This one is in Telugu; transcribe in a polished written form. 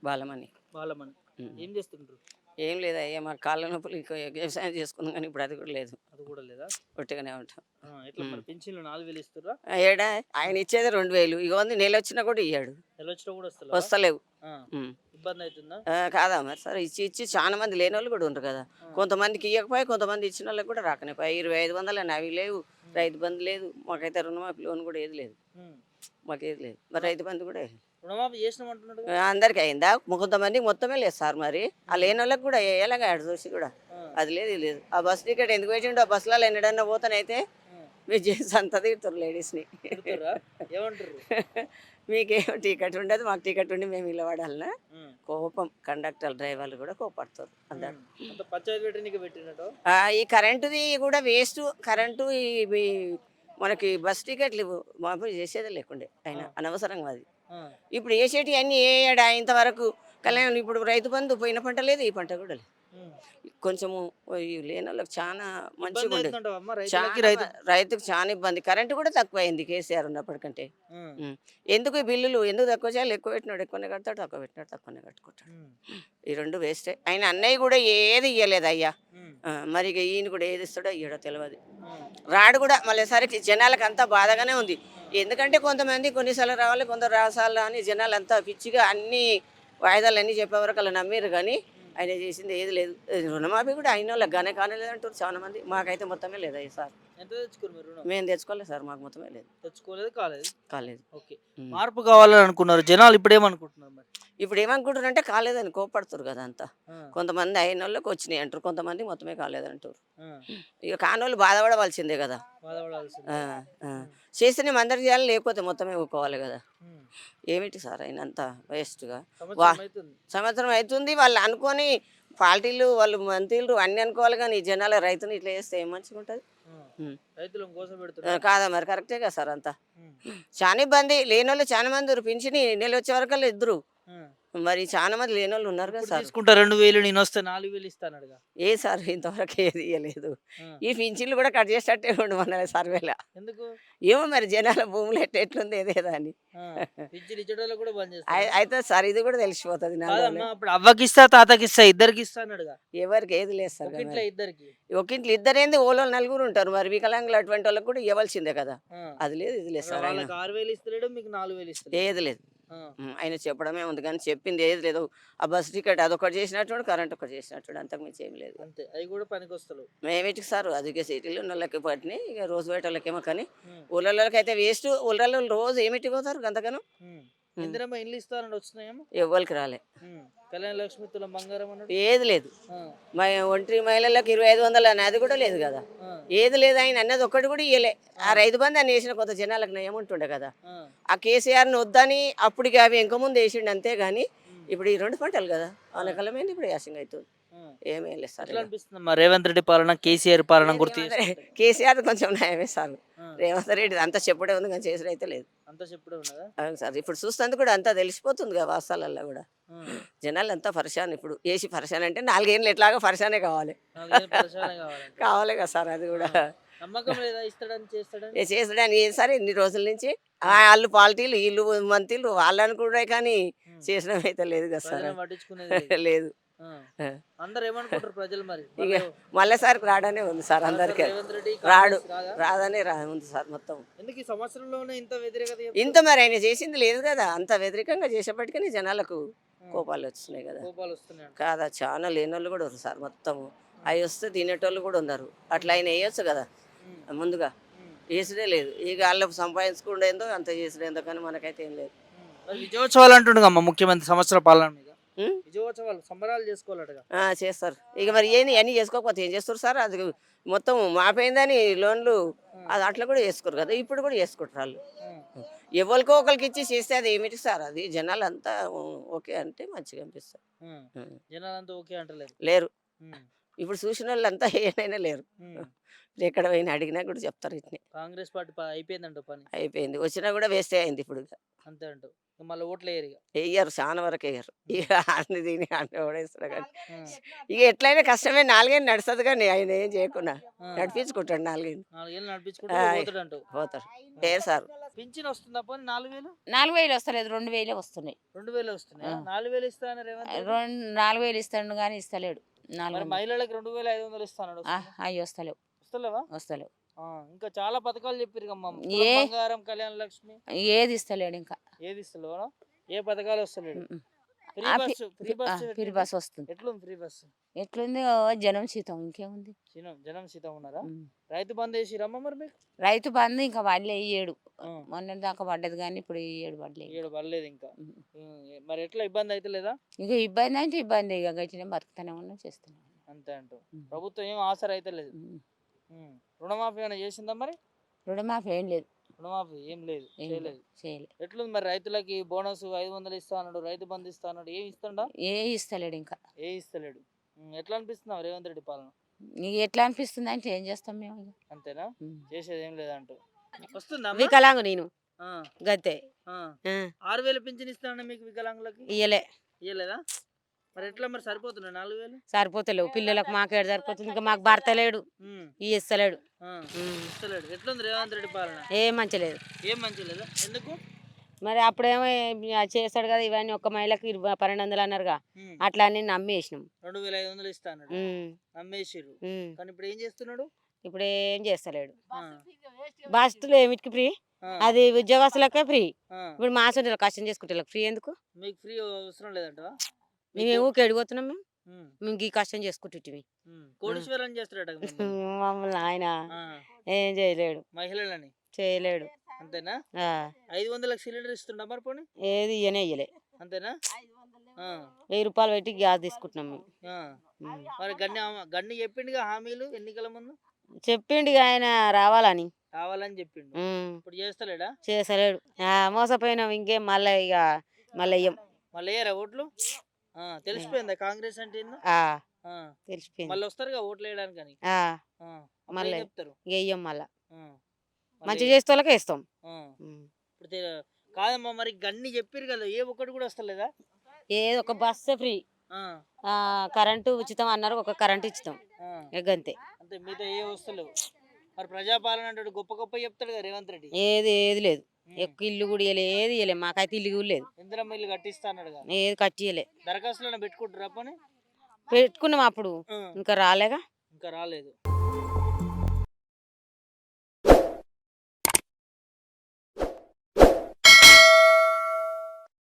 బాలమని. బాలమని. హ్మ్. ఏం చేస్తుంటారు? ఏం లేదయ్యా మాకు కాళ్ళ నొప్పులు వ్యవసాయం చేసుకున్నాం కానీ ఇప్పుడు అది కూడా లేదు. అది కూడా లేదా? ఒట్టిగానే ఉంటాం. ఎట్లా హ్మ్. మరి పింఛన్లు 4000 ఇస్తుర్రా? ఏడా ఆయన ఇచ్చేది 2000 ఇగోంది నెలొచ్చినా కూడా ఇయ్యడు. నెలొచ్చినా కూడా వస్తలేవా? వస్తలేవు. ఆ! హ్మ్. ఇబ్బంది అవుతుందా? కాదా మరి సరే ఇచ్చి ఇచ్చి చాలా మంది లేనోళ్ళు కూడా ఉండరు కదా. ఆ! కొంతమందికి ఇయ్యకపోయి కొంతమంది ఇచ్చిన వాళ్ళకి కూడా రాకనే పోయి 2500 అని అవి లేవు. హ్మ్. రైతు బంధు లేదు. మాకైతే రుణమాఫీ లోన్ కూడా ఏది లేదు. హ్మ్. మాకేది లేదు. మరి రైతు బంధు కూడా రుణమాఫీ చేసినామంటున్నాడుగా? అందరికి అయిందా? కొంతమందికి మొత్తమే లేదు సార్ మరి. ఆ హ్మ్. లేనోళ్ళకి కూడా ఎలాగ ఆడ చూసి కూడా. ఆ! అది లేదు ఇది లేదు. ఆ బస్ టికెట్ ఎందుకు పెట్టిండో ఆ బస్సులలో ఎన్నడన్నా పోతానైతే ఆ! మీరు చేసి అంత తీరుతారు లేడీస్ని. తిడతారా? ఏమంటుర్రు? మీకేమో టికెట్ ఉండదు మాకు టికెట్ ఉండి మేము ఇలా పడాలనా హ్మ్. కోపం కండక్టర్ డ్రైవర్లు కూడా కోపడతారు అందరు. అంత పంచాయతీ పెట్టనీకే పెట్టినట్టు? ఈ కరెంటుది కూడా వేస్ట్ కరెంటు ఇవి మనకి బస్ టికెట్లు మామూలు చేసేదే లేకుండే ఆ! ఆయన అనవసరంగా అది. ఆ! ఇప్పుడు వేసేటి అన్నీ ఏడా ఇంతవరకు హ్మ్. కళ్యాణం ఇప్పుడు రైతు బంధు పోయిన పంట లేదు ఈ పంట కూడా లేదు. హ్మ్. కొంచెము ఈ లేనోళ్ళకి చాలా మంచిగా ఇబ్బంది ఉండే. అవుతుందంటావా రైతులకి? చాలా రైతుకు చాలా ఇబ్బంది కరెంటు కూడా తక్కువైంది కేసీఆర్ ఉన్నప్పటికంటే. హ్మ్. ఉమ్. ఎందుకు ఈ బిల్లులు ఎందుకు తక్కువ చేయాలి ఎక్కువ పెట్టినాడు ఎక్కువనే కడతాడు తక్కువ పెట్టినాడు తక్కువనే కట్టుకుంటాడు. హ్మ్. ఈ రెండు వేస్టే ఆయన అన్నయ్య కూడా ఏది ఇయ్యలేదు అయ్యా. హ్మ్. మరి ఇక ఈయన కూడా ఏది ఇస్తాడో ఇయ్యడో తెలియదు. హ్మ్. రాడు కూడా మళ్ళీసరికి జనాలకు అంతా బాధగానే ఉంది. హ్మ్. ఎందుకంటే కొంతమంది కొన్నిసార్లు రావాలి కొందరు రాసాలు అని జనాలు అంతా పిచ్చిగా అన్ని వాయిదాలు అన్నీ చెప్పే వరకు అలా నమ్మిరు కానీ హ్మ్. ఆయన చేసింది ఏది లేదు. రుణమాఫీ కూడా అయిన వాళ్ళకి గానే కానలేదంటారు చాలా మంది. మాకైతే మొత్తమే లేదు అయ్యి సార్. ఎంత తెచ్చుకున్నారు మీరు రుణం? మేము తెచ్చుకోలేదు సార్ మాకు మొత్తమే లేదు. తెచ్చుకోలేదు, కాలేదు. కాలేదు. ఓకే. ఉమ్. మార్పు కావాలని అనుకున్నారు. జనాలు ఇప్పుడేమనుకుంటున్నారు మరి? ఇప్పుడు ఏమనుకుంటారంటే కాలేదని కోపడుతారు కదా అంతా. ఆ! కొంతమంది అయిన వాళ్ళకి వచ్చినాయి అంటారు కొంతమంది మొత్తమే కాలేదంటారు. ఆ! ఇక కానోళ్ళు బాధపడవలసిందే కదా. ఆ, బాధపడాల్సిందే. ఆ. హ్మ్. చేస్తేనే అందరు చేయాలి లేకపోతే మొత్తమే ఊకోవాలి కదా. హ్మ్. ఏమిటి సార్ ఆయన అంతా వేస్ట్గా వా సంవత్సరం అయితుంది. సంవత్సరం అవుతుంది వాళ్ళు అనుకొని పార్టీలు వాళ్ళు మంత్రులు అన్నీ అనుకోవాలి కానీ ఈ జనాల రైతుని ఇట్లా చేస్తే ఏం మంచిగా ఉంటుంది. ఆ! రైతులను కోసపెడుతుర్రా? కాదా మరి కరెక్టే కదా సార్ అంతా. హ్మ్. చాలా ఇబ్బంది లేనోళ్ళు చాలా మంది ఉన్నారు. పింఛని నెల వచ్చే వరకల్లా ఇద్దరు ఆ! మరి చాలా మంది లేనోళ్ళు ఉన్నారు కదా ఇప్పుడు సార్. తీసుకుంటా 2000 నేనొస్తే 4000 ఇస్తానడుగా. ఏ సార్ ఇంతవరకు ఏది ఇవ్వలేదు. ఆ! ఈ పింఛన్లు కూడా కట్ చేసేటట్టే ఉండు మన సర్వేలో. ఎందుకు? ఏమో మరి జనాల భూములు ఎట్లెట్లుంది ఏదేదా అని. ఆ! పింఛన్ ఇచ్చేటోళ్ళకి కూడా బంద్ చేస్తారా? అయితే సార్ ఇది కూడా తెలిసిపోతుంది నాలుగు కాదమ్మా, రోజులు. ఇప్పుడు అవ్వకిస్తా, తాతకిస్తా, ఇద్దరికిస్తా అన్నాడుగా. ఎవరికి ఏది లేదు సార్ ఒకింట్లో మరి. ఇద్దరికి. ఒకింట్లో ఇద్దరేంది ఓలో నలుగురు ఉంటారు మరి వికలాంగులు అటువంటి వాళ్ళకి కూడా ఇవ్వాల్సిందే కదా. ఆ! అది లేదు ఇది లేదు అక్కడ సార్ ఆయన వాళ్ళకి 6000 ఇస్తలేడు, మీకు 4000 ఇస్తలేడు. ఏది లేదు. ఆ! ఆయన చెప్పడమే ఉంది కానీ చెప్పింది ఏది లేదు. ఆ బస్ టికెట్ అదొకటి చేసినట్టు కరెంట్ ఒకటి చేసినట్టు అంతకు మించి ఏం లేదు. అంతే. అయి కూడా పనికొస్తలేవు. మేమేటికి సార్ అది ఇక సిటీలో ఉన్న వాళ్ళకి పట్టినాయి ఇక రోజు బయట వాళ్ళకేమో కానీ హ్మ్. ఊళ్ళలోకి అయితే వేస్ట్. ఊళ్ళలో రోజు ఏమిటి పోతారు గంతగాను. హ్మ్. ఇందిరమ్మ ఇండ్లు ఇస్తానన్నాడు, వచ్చినాయేమో? ఎవ్వరికి రాలే హ్మ్. కళ్యాణ లక్ష్మి తులం బంగారం అన్నాడు. ఏది లేదు. ఆ! ఒంటరి మహిళలకు 2500 అని అది కూడా లేదు కదా. ఆ! ఏది లేదు ఆయన అన్నది ఒక్కటి కూడా ఇయ్యలే. ఆ! ఆ రైతు బంధు అని వేసిన కొంత జనాలకు నయం ఉంటుండే కదా. ఆ! ఆ కేసీఆర్ని వద్దని అప్పటికి అవి ఇంక ముందు వేసిండు అంతే కానీ హ్మ్. ఇప్పుడు ఈ రెండు పంటలు కదా ఆ! వానకాలమైంది ఇప్పుడు యాసింగ్ అవుతుంది. ఆ! ఏమీ లేదు సార్ ఎట్లా ఇక. అనిపిస్తుందమ్మా రేవంత్ రెడ్డి పాలన, కేసీఆర్ పాలన గుర్తు చేసుకుంటే? కేసీఆర్ కొంచెం నయమే సార్. ఆ! రేవంత్ రెడ్డి అంతా చెప్పడే ఉంది కానీ చేసుడు అయితే లేదు. అంతా చెప్పుడే ఉన్నదా? అవును సార్ ఇప్పుడు చూస్తుంది కూడా అంతా తెలిసిపోతుంది కదా వాస్తవాలల్లో కూడా. ఆ! జనాలు అంతా పరిశాన్ ఇప్పుడు ఏసి పరిశాన్ అంటే 4 ఏళ్ళు ఎట్లాగో పరిశానే కావాలి. 4 ఏళ్ళు పరిపాలన కావాలంటావు. కావాలి కదా సార్ అది ఆ! కూడా. నమ్మకం లేదా ఇస్తాడని, చేస్తాడని? చేసుడని సరే ఇన్ని రోజుల నుంచి ఆ! వాళ్ళు పార్టీలు వీళ్ళు మంత్రులు వాళ్ళు అనుకుంటే కానీ హ్మ్. చేసడం అయితే లేదు కదా సార్. ప్రజలను పట్టించుకునేది లేదు. లేదు. ఆ! ఆ. అందరూ ఏమనుకుంటారు ప్రజలు మరి? ఇక మళ్ళీ మళ్ళీసారికి రాడనే ఉంది సార్ మరోసారి అందరికీ. రేవంత్ రెడ్డి రాడు కాంగ్రెస్ రాదా? రాదనే ఉంది సార్ మొత్తం. ఎందుకు ఈ సంవత్సరంలోనే ఇంత వ్యతిరేకత ఇంత చెప్తుర్రు? మరి ఆయన చేసింది లేదు కదా అంత వ్యతిరేకంగా చేసేప్పటికీ జనాలకు ఆ! కోపాలు వచ్చినాయి కదా. కోపాలొస్తున్నాయంట. కాదా చాలా లేనోళ్ళు కూడా ఉన్నారు సార్ మొత్తము. హ్మ్. అవి వస్తే తినేటోళ్ళు కూడా ఉన్నారు. అట్లా హ్మ్. ఆయన వేయొచ్చు కదా హ్మ్. ముందుగా. హ్మ్. వేసుడే లేదు ఇక వాళ్ళకు సంపాదించుకుండేందో అంత చేసుడేందో కానీ మనకైతే ఏం లేదు. హ్మ్. మరి విజయోత్సవాలు అంటుండుగమ్మా ముఖ్యమంత్రి సంవత్సర పాలన మీద. ఉం? విజయోత్సవాలు సంబరాలు చేసుకోవాలటగా. చేస్తారు ఇక మరి ఏంది అన్నీ చేసుకోకపోతే ఏం చేస్తారు సార్. అది మొత్తం మాపోయిందని లోన్లు ఆ! అది అట్లా కూడా చేసుకోరు కదా ఇప్పుడు కూడా చేసుకుంటారు వాళ్ళు. ఆ! ఎవరికో ఒకరికి ఇచ్చి చేస్తే అది ఏమిటి సార్ అది జనాలు అంతా ఓకే అంటే మంచిగా అనిపిస్తారు. ఆ! ఉం. జనాలంతా ఓకే అంటలేరు. లేరు హ్మ్. ఇప్పుడు చూసిన వాళ్ళంతా ఏనైనా లేరు. హ్మ్. ఎక్కడ పోయినా అడిగినా కూడా చెప్తారు ఇట్నే. కాంగ్రెస్ పార్టీ అయిపోయిందంట పని. అయిపోయింది వచ్చినా కూడా వేస్తే అయింది ఇప్పుడు. అంతే అంటావు. మళ్ళీ ఓట్లేయరిగ. వెయ్యరు చాలా వరకు వేయరు హ్మ్. ఇక అన్ని తిని అన్ని ఓడేస్తారు కానీ ఆ! ఇక ఎట్లయినా కష్టమే 4 ఏళ్ళు నడుస్తుంది కానీ ఆయన ఏం చేయకుండా ఆ! నడిపించుకుంటాడు 4 ఏళ్ళు. 4 ఏళ్ళు నడిపించుకుంటే ఇక పోతాడంటావు. పోతారు ఆ! ఏ సార్ పింఛన్ వస్తుందా పోనీ 4000? 4000 వస్తలేదు, 2000 వస్తున్నాయి. 2000 వస్తున్నాయా? ఆ. 4000 ఇస్తాను రేవంత్ రెడ్డి. 4000 ఇస్తాడు కానీ ఇస్తలేడు. మరి 400 మహిళలకు 2500 ఇస్తాను. అవి వస్తలేవు, వస్తలేవా? వస్తలేవు. ఇంకా చాలా పథకాలు చెప్పారు కమ్మా. ఏ- బంగారం, కళ్యాణ లక్ష్మి ఏది ఇస్తలేడు ఇంకా. ఏది ఇస్తలేవా? ఏ పథకాలు వస్తలేడు. ఫ్రీ ఆ, bus, free bus free bus వస్తుంది. ఎట్లుంది ఫ్రీ బస్సు? ఎట్లుంది? ఓ, జనం శీతం ఇంకేముంది. జనం సీతం ఉన్నారా? ఉమ్. రైతు బంద్ వేసిరమ్మా మరి మీకు? రైతు బంధు ఇంకా పడలే ఈ ఏడు. ఆ. మొన్న దాకా పడ్డది కానీ ఇప్పుడు ఈ ఏడు పడలేదు. ఏడు పర్లేదు ఇంకా. ఉమ్. మరి ఎట్లా ఇబ్బంది అయితే లేదా? ఇక ఇబ్బంది అంటే ఇబ్బంది, ఇక గట్టినే బతుకుతానే ఉన్నాం, చేస్తున్నాం. అంతే అంటూ ఉమ్. ప్రభుత్వం ఏం ఆసరా అయితే లేదు. ఉమ్. రుణమాఫీ ఏమైనా చేసిందా మరి? రుణమాఫీ ఏం లేదు, రుణమాఫీ ఏం లేదు, ఏం చేయలేదు. చేయలేదు. ఎట్లుంది మరి రైతులకి? బోనస్ 500 ఇస్తా అన్నాడు, రైతు బంధు ఇస్తా అన్నాడు, ఏం ఇస్తాడా? ఏ ఇస్తలేడు ఇంకా. ఏ ఇస్తలేడు. ఎట్లా అనిపిస్తున్నావు రేవంత్ రెడ్డి పాలన? నీకు ఎట్లా అనిపిస్తుంది అంటే ఏం చేస్తాం మేము ఇక. అంతేనా? ఉమ్. చేసేది ఏం లేదంటూ వస్తుందా? వికలాంగు నేను గతే 6000 పింఛన్ ఇస్తానన్నా మీకు వికలాంగులకి? ఇయ్యలే, ఇయ్యలేదా? మరి ఎట్లా మరి సరిపోతున్నాయి 4000? సరిపోతలేవు పిల్లలకు, మాకేడు సరిపోతుంది. ఇంకా మాకు భర్త లేడు, ఇస్తలేడు. ఇస్తలేడు. ఎట్లుంది రేవంత్ రెడ్డి పాలన? ఏం మంచిలేదు. ఏం మంచి లేదా? ఎందుకు? మరి అప్పుడేమో చేస్తాడు కదా ఇవన్నీ, ఒక్క మహిళకి 1200 అన్నారుగా, అట్లా అని నమ్మేసినాం. 2500 ఇస్తా అన్నాడు, నమ్మేసిర్రు. కానీ ఇప్పుడు ఏం చేస్తున్నాడు? ఇప్పుడు ఏం చేస్తలేడు. ఆ, బస్సులు ఏమిటికి ఫ్రీ, ఆ, అది ఉద్యోగస్తులకే ఫ్రీ. ఆ. ఇప్పుడు మా సొంత కష్టం చేసుకుంటే ఫ్రీ ఎందుకు? మీకు ఫ్రీ అవసరం లేదంటవా? మేము ఊరికి ఎడిపోతున్నాం, మేము ఈ కష్టం చేసుకుంటుంది. కోటీశ్వరం చేస్తాడట కదా మిమ్మల్ని. మమ్మల్ని ఆయన ఏం చేయలేడు, మహిళలని చేయలేడు. అంతేనా? ఆ, 500లకు సిలిండర్ ఇస్తుండ మరి పోనీ? ఏది ఇయ్యనే ఇయ్యలే. అంతేనా? ఆ, 1000 రూపాయలు పెట్టి గ్యాస్ తీసుకుంటున్నాం మేము. ఆ. మరి గన్ని చెప్పిండుగా హామీలు ఎన్నికల ముందు, చెప్పిండు ఇక ఆయన రావాలని. కావాలని చెప్పిండు. ఇప్పుడు చేస్తలేడా? చేసలేడు. మోసపోయినాం, ఇంకేం మళ్ళీ ఇక మళ్ళీ ఇయ్యం. మళ్ళీ వేయరా ఓట్లు? తెలిసిపోయిందా కాంగ్రెస్ అంటే ఏందో? తెలిసిపోయింది. మళ్ళీ వస్తారుగా ఓట్లు వేయడానికి అని. మళ్ళీ చెప్తారు ఇక ఇయ్యం మళ్ళా. మళ్ళీ. మంచి చేసే వాళ్ళకే ఇస్తాం. ఇప్పుడు కాదమ్మా, మరి గన్ని చెప్పారు కదా, ఏ ఒక్కటి కూడా వస్తలేదా? ఏదో ఒక బస్సు ఫ్రీ, కరెంటు ఉచితం అన్నారు, ఒక కరెంటు ఇచ్చితాం ఎగ్గంతే. అంతే, మిగతా ఏ వస్తలేవు. మరి ప్రజాపాలన అంటాడు, గొప్ప గొప్ప చెప్తాడు కదా రేవంత్ రెడ్డి. ఏది లేదు, ఎక్కువ ఇల్లు కూడా ఇయ్యలే, ఏది ఇయ్యలే. మాకైతే ఇల్లు కూడా లేదు, ఇందిరమ్మ ఇల్లు కట్టిస్తా అన్నాడు కదా, ఏది కట్టియలే. దరఖాస్తులను పెట్టుకుంటారా పని? పెట్టుకున్నాం అప్పుడు, ఇంకా రాలేగా. ఇంకా రాలేదు.